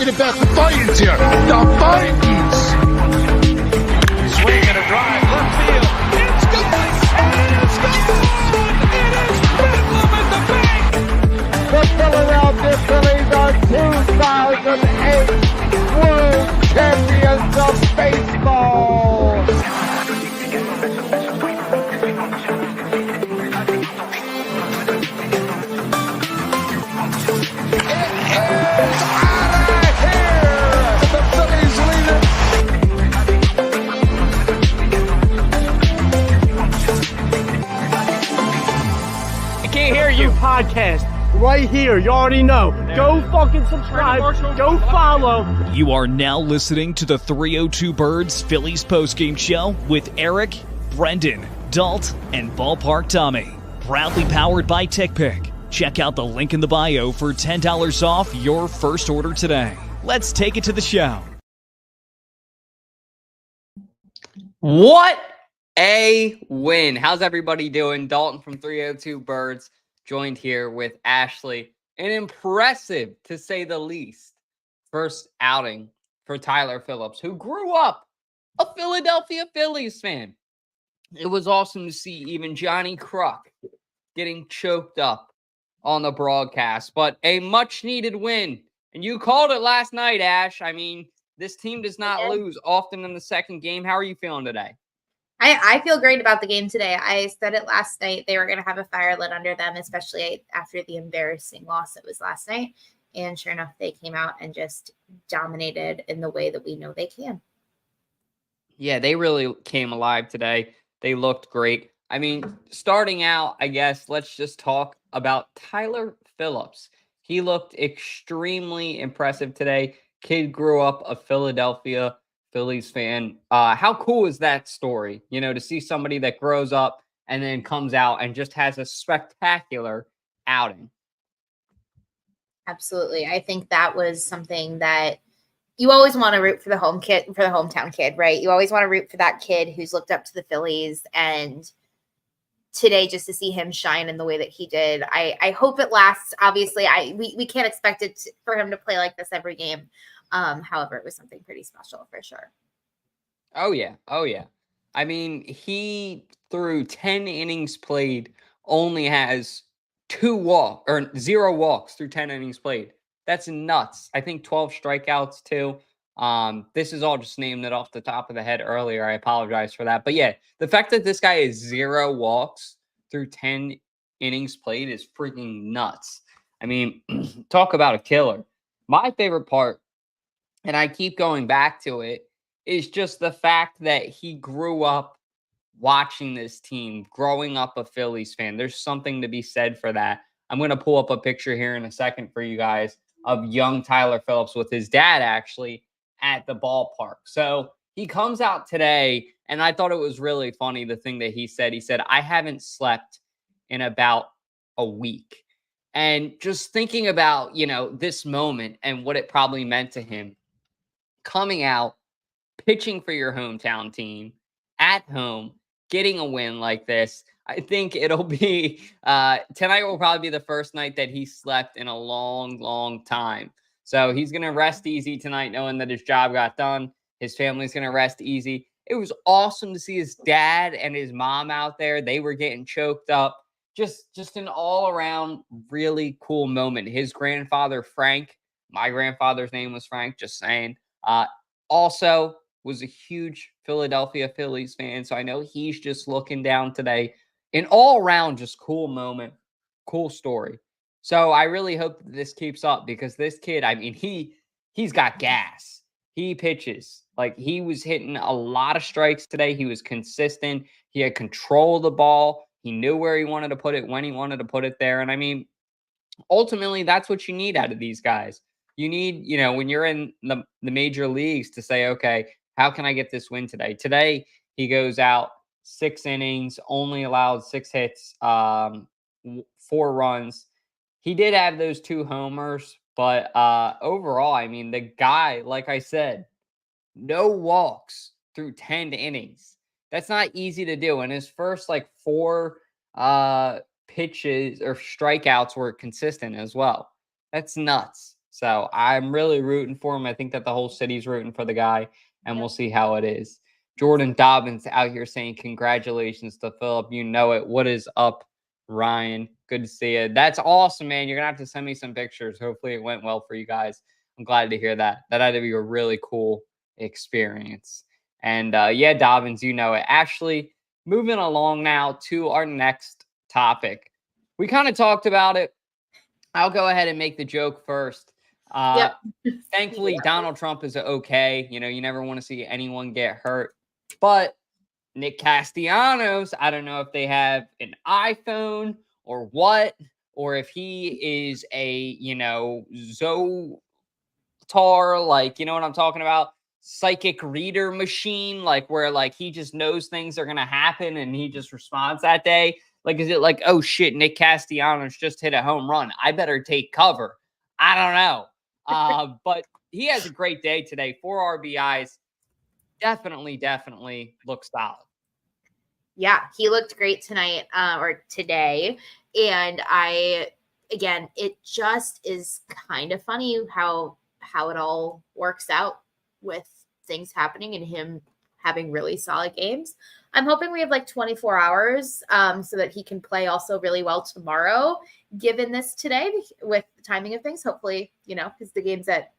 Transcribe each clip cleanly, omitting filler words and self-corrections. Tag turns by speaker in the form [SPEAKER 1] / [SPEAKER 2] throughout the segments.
[SPEAKER 1] talking about the Vikings here. The Vikings.
[SPEAKER 2] Swing and a drive, left field. It's gone! It's gone! It is Bedlam at the bank!
[SPEAKER 3] The Philadelphia Phillies are 2008 World Champions of Baseball.
[SPEAKER 4] Podcast right here. You already know. Go fucking subscribe. Go follow.
[SPEAKER 5] You are now listening to the 302 Birds Phillies postgame show with Eric, Brendan, Dalt, and Ballpark Tommy. Proudly powered by TickPick. Check out the link in the bio for $10 off your first order today. Let's take it to the show.
[SPEAKER 6] What a win. How's everybody doing? Dalton from 302 Birds. Joined here with Ashley. An impressive, to say the least, first outing for Tyler Phillips, who grew up a Philadelphia Phillies fan. It was awesome to see even Johnny Kruk getting choked up on the broadcast, but a much-needed win. And you called it last night, Ash. I mean, this team does not lose often in the second game. How are you feeling today?
[SPEAKER 7] I feel great about the game today. I said it last night. They were going to have a fire lit under them, especially after the embarrassing loss that was last night. And sure enough, they came out and just dominated in the way that we know they can.
[SPEAKER 6] Yeah, they really came alive today. They looked great. I mean, starting out, I guess, let's just talk about Tyler Phillips. He looked extremely impressive today. Kid grew up a Philadelphia Phillies fan. How cool is that story? You know, to see somebody that grows up and then comes out and just has a spectacular outing.
[SPEAKER 7] Absolutely. I think that was something that you always want to root for the home kid, for the hometown kid, right? You always want to root for that kid who's looked up to the Phillies. And today, just to see him shine in the way that he did, I hope it lasts. Obviously, we can't expect it for him to play like this every game. However, it was something pretty special for sure.
[SPEAKER 6] Oh, yeah. Oh, yeah. I mean, he, through 10 innings played, only has 0 walks through 10 innings played. That's nuts. I think 12 strikeouts, too. This is all just named it off the top of the head earlier. I apologize for that. But, yeah, the fact that this guy is 0 walks through 10 innings played is freaking nuts. I mean, talk about a killer. My favorite part, and I keep going back to it, is just the fact that he grew up watching this team, growing up a Phillies fan. There's something to be said for that. I'm going to pull up a picture here in a second for you guys of young Tyler Phillips with his dad actually at the ballpark. So he comes out today, and I thought it was really funny, the thing that he said. He said, I haven't slept in about a week. And just thinking about, you know, this moment and what it probably meant to him, coming out, pitching for your hometown team at home, getting a win like this. I think it'll be tonight will probably be the first night that he slept in a long, long time. So he's going to rest easy tonight, knowing that his job got done. His family's going to rest easy. It was awesome to see his dad and his mom out there. They were getting choked up. Just an all-around really cool moment. His grandfather, Frank, my grandfather's name was Frank, just saying, also was a huge Philadelphia Phillies fan. So I know he's just looking down today. An all-around just cool moment, cool story. So I really hope that this keeps up, because this kid, I mean, he's got gas. He pitches. Like, he was hitting a lot of strikes today. He was consistent. He had control of the ball. He knew where he wanted to put it, when he wanted to put it there. And I mean, ultimately, that's what you need out of these guys. You need, you know, when you're in the major leagues, to say, okay, how can I get this win today? Today, he goes out 6 innings, only allowed 6 hits, 4 runs. He did have those 2 homers, but overall, I mean, the guy, like I said, no walks through 10 innings. That's not easy to do. And his first, 4 pitches or strikeouts were consistent as well. That's nuts. So I'm really rooting for him. I think that the whole city's rooting for the guy, and we'll see how it is. Jordan Dobbins out here saying congratulations to Phillip. You know it. What is up, Ryan? Good to see you. That's awesome, man. You're going to have to send me some pictures. Hopefully it went well for you guys. I'm glad to hear that. That had to be a really cool experience. And yeah, Dobbins, you know it. Actually, moving along now to our next topic. We kind of talked about it. I'll go ahead and make the joke first. Thankfully, Donald Trump is okay. You know, you never want to see anyone get hurt. But Nick Castellanos, I don't know if they have an iPhone or what, or if he is a, you know, Zotar, like, you know what I'm talking about? Psychic reader machine, like where like he just knows things are going to happen and he just responds that day. Like, is it like, oh shit, Nick Castellanos just hit a home run, I better take cover? I don't know. But he has a great day today. 4 RBIs. Definitely looks solid.
[SPEAKER 7] Yeah, he looked great tonight or today. And again, it just is kind of funny how it all works out with things happening and him having really solid games. I'm hoping we have like 24 hours so that he can play also really well tomorrow, given this today with the timing of things. Hopefully, you know, because the game's at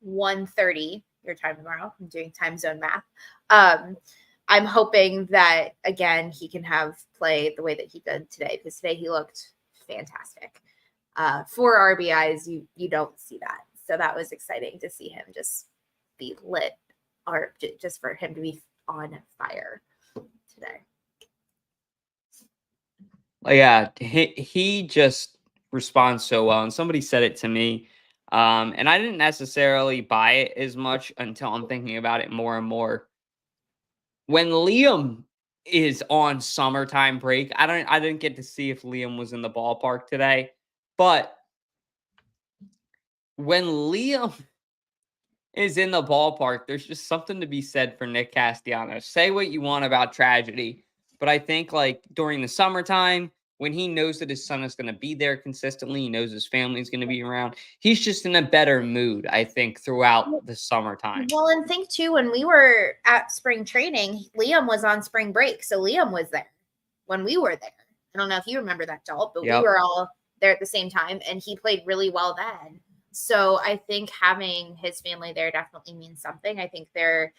[SPEAKER 7] 1:30 your time tomorrow. I'm doing time zone math. I'm hoping that, again, he can have play the way that he did today, because today he looked fantastic. 4 RBIs, you don't see that. So that was exciting to see him just be lit, or just for him to be on fire today.
[SPEAKER 6] Yeah, he just responds so well. And somebody said it to me, and I didn't necessarily buy it as much until I'm thinking about it more and more. When Liam is on summertime break, I didn't get to see if Liam was in the ballpark today, but when Liam is in the ballpark, there's just something to be said for Nick Castellanos. Say what you want about tragedy, but I think like during the summertime, when he knows that his son is going to be there consistently, he knows his family is going to be around, he's just in a better mood, I think, throughout the summertime.
[SPEAKER 7] Well, and think too, when we were at spring training, Liam was on spring break. So Liam was there when we were there. I don't know if you remember that, Dalt, but we were all there at the same time, and he played really well then. So I think having his family there definitely means something. I think there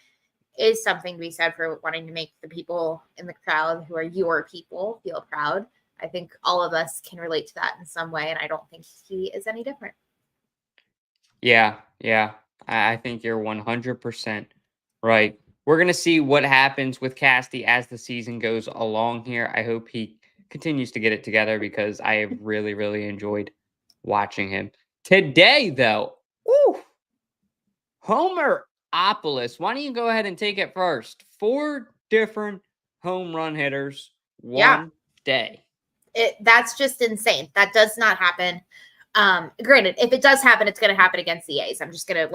[SPEAKER 7] is something to be said for wanting to make the people in the crowd who are your people feel proud. I think all of us can relate to that in some way, and I don't think he is any different.
[SPEAKER 6] Yeah. I think you're 100% right. We're going to see what happens with Casty as the season goes along here. I hope he continues to get it together, because I have really enjoyed watching him. Today, though, Homeropolis. Why don't you go ahead and take it first? 4 different home run hitters one day.
[SPEAKER 7] That's just insane. That does not happen. Granted, if it does happen, it's going to happen against the A's. I'm just going to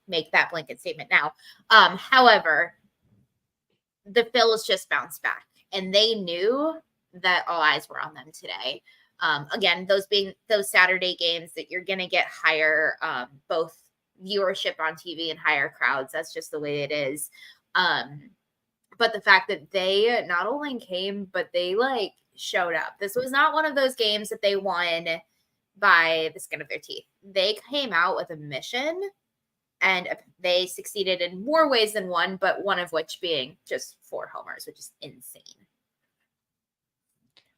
[SPEAKER 7] make that blanket statement now. However, the Phillies just bounced back, and they knew that all eyes were on them today. Again, those being those Saturday games that you're going to get higher, both viewership on TV and higher crowds. That's just the way it is. But the fact that they not only came, but they showed up. This was not one of those games that they won by the skin of their teeth. They came out with a mission, and they succeeded in more ways than one, but one of which being just 4 homers, which is insane.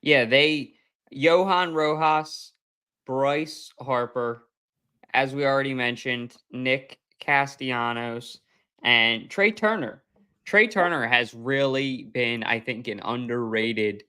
[SPEAKER 6] Yeah, Johan Rojas, Bryce Harper, as we already mentioned, Nick Castellanos, and Trea Turner. Trea Turner has really been, I think, an underrated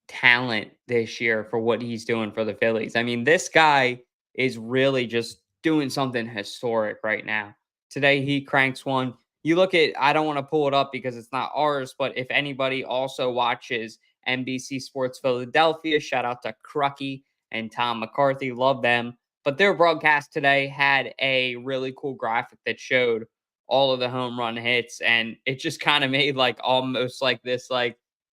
[SPEAKER 6] talent this year for what he's doing for the Phillies. I mean, this guy is really just doing something historic right now. Today, he cranks one. You look at, I don't want to pull it up because it's not ours, but if anybody also watches NBC Sports Philadelphia, shout out to Crucky and Tom McCarthy, love them. But their broadcast today had a really cool graphic that showed all of the home run hits, and it just kind of made almost this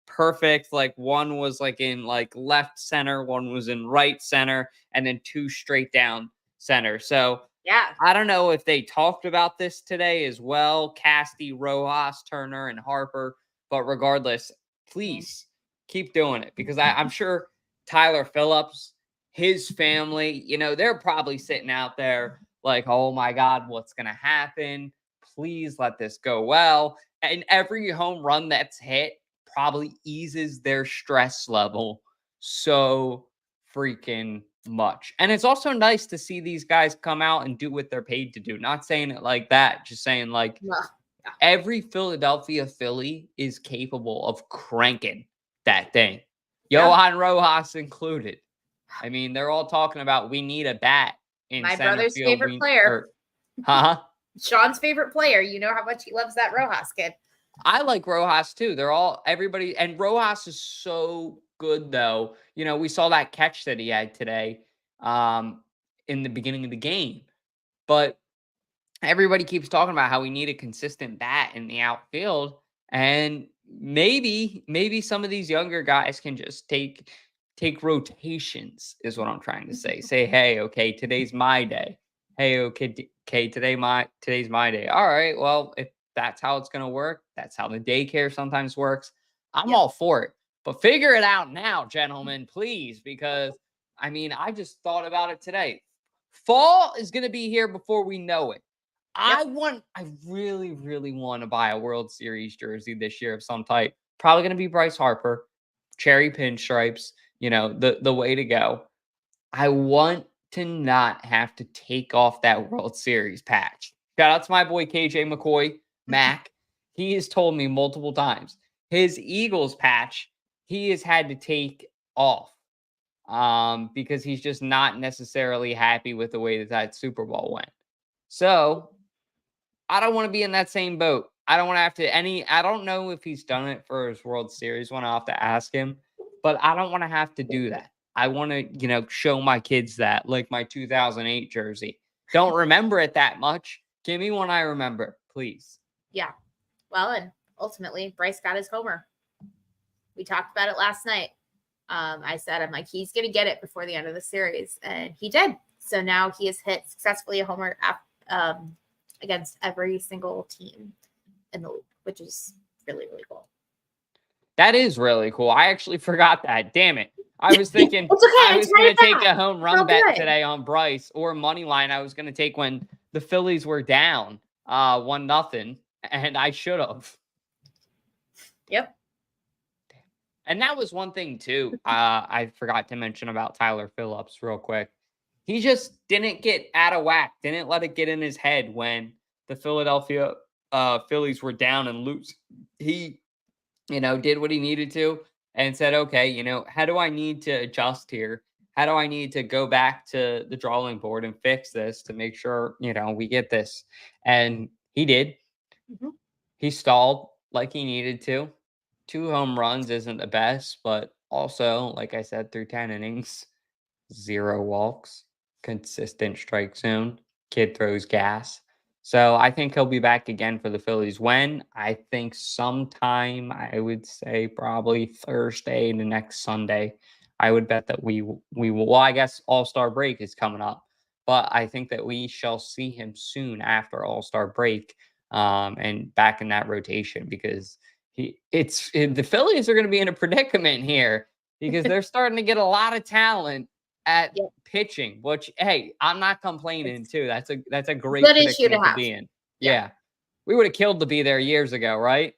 [SPEAKER 6] perfect, one was in left center, one was in right center, and then 2 straight down center. So
[SPEAKER 7] Yeah.
[SPEAKER 6] I don't know if they talked about this today as well, Casty, Rojas, Turner, and Harper. But regardless, please keep doing it, because I'm sure Tyler Phillips, his family, they're probably sitting out there like, oh my God, what's going to happen? Please let this go well. And every home run that's hit probably eases their stress level so freaking much. And it's also nice to see these guys come out and do what they're paid to do. Not saying it like that, just saying like every Philadelphia Philly is capable of cranking that thing. Johan Rojas included. I mean, they're all talking about we need a bat in
[SPEAKER 7] My
[SPEAKER 6] center
[SPEAKER 7] brother's
[SPEAKER 6] field.
[SPEAKER 7] favorite player. Sean's favorite player. You know how much he loves that Rojas kid.
[SPEAKER 6] I like Rojas too. Everybody, and Rojas is so good though. We saw that catch that he had today in the beginning of the game. But everybody keeps talking about how we need a consistent bat in the outfield. And maybe some of these younger guys can just take rotations, is what I'm trying to say. Say, hey, okay, today's my day. Hey, okay, today's my day. All right, well, if that's how it's going to work, that's how the daycare sometimes works, I'm all for it. But figure it out now, gentlemen, please, because, I mean, I just thought about it today. Fall is going to be here before we know it. I really, really want to buy a World Series jersey this year of some type. Probably going to be Bryce Harper, cherry pinstripes, the way to go. I want to not have to take off that World Series patch. Shout out to my boy KJ McCoy, Mac. He has told me multiple times his Eagles patch he has had to take off because he's just not necessarily happy with the way that Super Bowl went. So I don't want to be in that same boat. I don't want to have to I don't know if he's done it for his World Series one. I'll have to ask him, but I don't want to have to do that. I want to, show my kids that, like my 2008 jersey. Don't remember it that much. Give me one I remember, please.
[SPEAKER 7] Yeah. Well, and ultimately, Bryce got his homer. We talked about it last night. I said, I'm like, he's going to get it before the end of the series. And he did. So now he has hit successfully a homer against every single team in the league, which is really, really cool.
[SPEAKER 6] That is really cool. I actually forgot that. Damn it. I was thinking I was going to take a home run bet today on Bryce, or money line I was going to take when the Phillies were down 1-0, and I should have.
[SPEAKER 7] Yep.
[SPEAKER 6] And that was one thing too. I forgot to mention about Tyler Phillips real quick. He just didn't get out of whack. Didn't let it get in his head when the Philadelphia Phillies were down and lose. He, did what he needed to and said, okay, how do I need to adjust here? How do I need to go back to the drawing board and fix this to make sure, we get this? And he did. Mm-hmm. He stalled like he needed to. 2 home runs isn't the best, but also, like I said, through 10 innings, 0 walks, consistent strike zone. Kid throws gas. So I think he'll be back again for the Phillies. When? I think sometime, I would say probably Thursday to next Sunday. I would bet that we will. Well, I guess All-Star break is coming up, but I think that we shall see him soon after All-Star break and back in that rotation, because the Phillies are going to be in a predicament here because they're starting to get a lot of talent at pitching, which, hey, I'm not complaining too. That's a great predicament to be in. Yeah. We would have killed to be there years ago, right?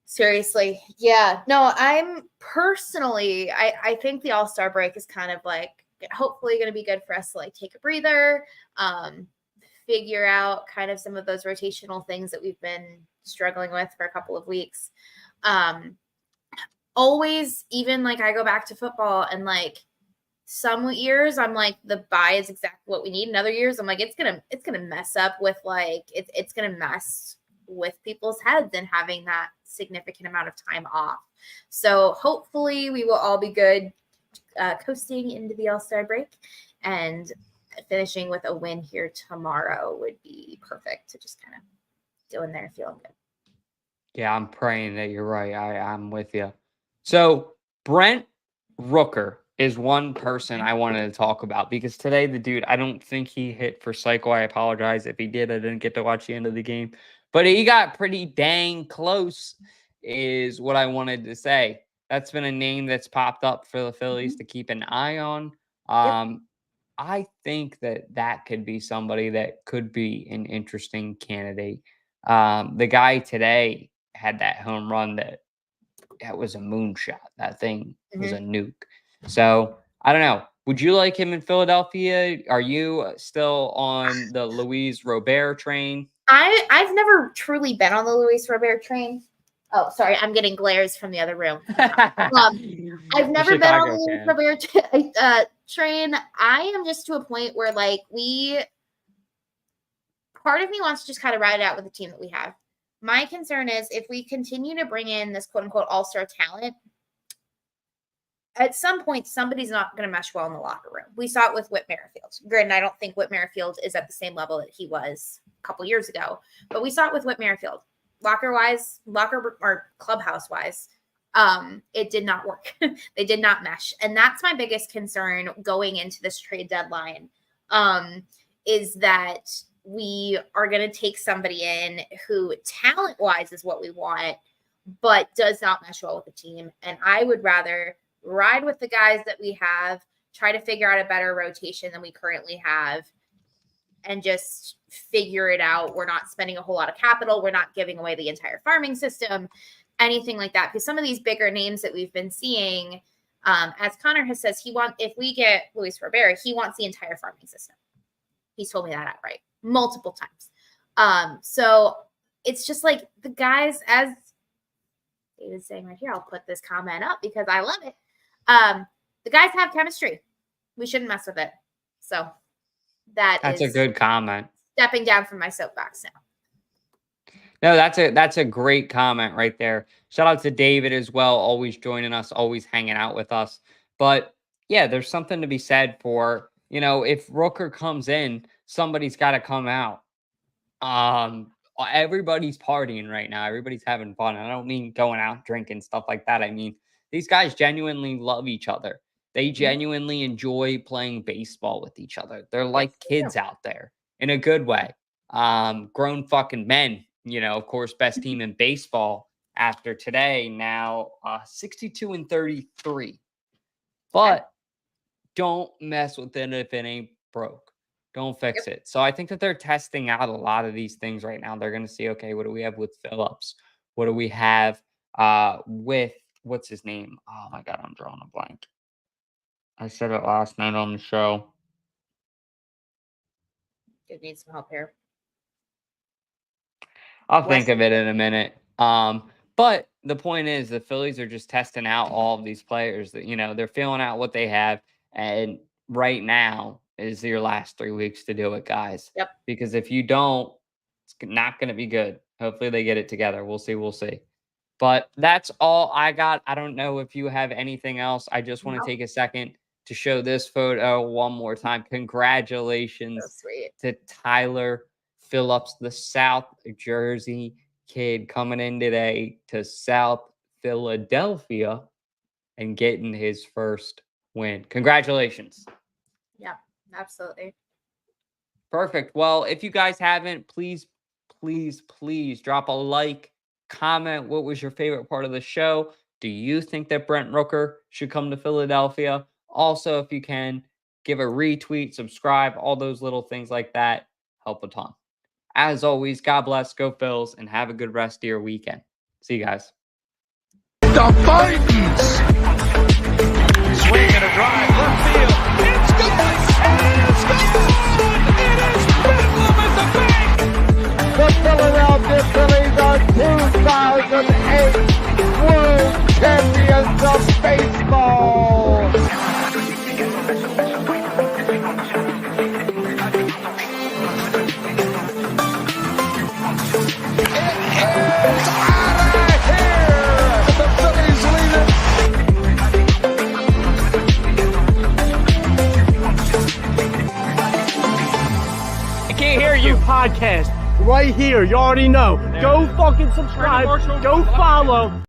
[SPEAKER 7] Seriously. Yeah. No, I'm personally, I think the All-Star break is kind of like hopefully going to be good for us to like take a breather, figure out kind of some of those rotational things that we've been struggling with for a couple of weeks. Always, even like I go back to football and like some years I'm like the bye is exactly what we need. And other years I'm like it's gonna mess up with like it's gonna mess with people's heads and having that significant amount of time off. So hopefully we will all be good coasting into the All-Star break, and finishing with a win here tomorrow would be perfect to just kind of go in there feeling good.
[SPEAKER 6] Yeah, I'm praying that you're right. I'm with you. So Brent Rooker is one person I wanted to talk about because today the dude, I don't think he hit for cycle. I apologize if he did. I didn't get to watch the end of the game, but he got pretty dang close is what I wanted to say. That's been a name that's popped up for the Phillies to keep an eye on. I think that could be somebody that could be an interesting candidate. The guy today had that home run that was a moonshot. That thing was a nuke. So I don't know. Would you like him in Philadelphia? Are you still on the Luis Robert train?
[SPEAKER 7] I've never truly been on the Luis Robert train. Oh, sorry, I'm getting glares from the other room. I've never been on the Luis Robert train. I am just to a point where like part of me wants to just kind of ride it out with the team that we have. My concern is if we continue to bring in this quote unquote all-star talent, at some point, somebody's not going to mesh well in the locker room. We saw it with Whit Merrifield. Granted, I don't think Whit Merrifield is at the same level that he was a couple years ago, but we saw it with Whit Merrifield. Locker or clubhouse-wise, it did not work. They did not mesh. And that's my biggest concern going into this trade deadline, is that we are going to take somebody in who talent-wise is what we want, but does not mesh well with the team. And I would rather ride with the guys that we have, try to figure out a better rotation than we currently have, and just figure it out. We're not spending a whole lot of capital. We're not giving away the entire farming system, anything like that. Because some of these bigger names that we've been seeing, as Connor has says, if we get Luis Robert, he wants the entire farming system. He's told me that outright multiple times. So it's just like the guys, as David's saying right here, I'll put this comment up because I love it. The guys have chemistry. We shouldn't mess with it. So that's
[SPEAKER 6] a good comment.
[SPEAKER 7] Stepping down from my soapbox now.
[SPEAKER 6] No, that's a great comment right there. Shout out to David as well, always joining us, always hanging out with us. But yeah, there's something to be said for, if Rooker comes in, somebody's got to come out. Everybody's partying right now. Everybody's having fun. I don't mean going out drinking, stuff like that. I mean, these guys genuinely love each other. They genuinely enjoy playing baseball with each other. They're like kids out there in a good way. Grown fucking men, of course, best team in baseball after today. Now 62-33. But don't mess with it if it ain't broke. Don't fix it. So I think that they're testing out a lot of these things right now. They're going to see, okay, what do we have with Phillips? What do we have with, what's his name? Oh my God, I'm drawing a blank. I said it last night on the show.
[SPEAKER 7] You need some help here.
[SPEAKER 6] I'll think of it in a minute. But the point is the Phillies are just testing out all of these players that, they're feeling out what they have. And right now is your last 3 weeks to do it, guys.
[SPEAKER 7] Yep.
[SPEAKER 6] Because if you don't, it's not going to be good. Hopefully they get it together. We'll see. But that's all I got. I don't know if you have anything else. I just want to take a second to show this photo one more time. Congratulations to Tyler Phillips, the South Jersey kid coming in today to South Philadelphia and getting his first win. Congratulations.
[SPEAKER 7] Yeah, absolutely.
[SPEAKER 6] Perfect. Well, if you guys haven't, please drop a like, comment. What was your favorite part of the show? Do you think that Brent Rooker should come to Philadelphia? Also, if you can, give a retweet, subscribe, all those little things like that help a ton. As always, God bless, go Phils, and have a good rest of your weekend. See you guys.
[SPEAKER 1] The Vikings!
[SPEAKER 2] Swing and a drive, left field. It's gone! And it's gone! It is Bedlam at the bank!
[SPEAKER 3] The Philadelphia Phillies are 2008 World Champions of Baseball!
[SPEAKER 4] Podcast right here. You already know. Go fucking subscribe. Go follow.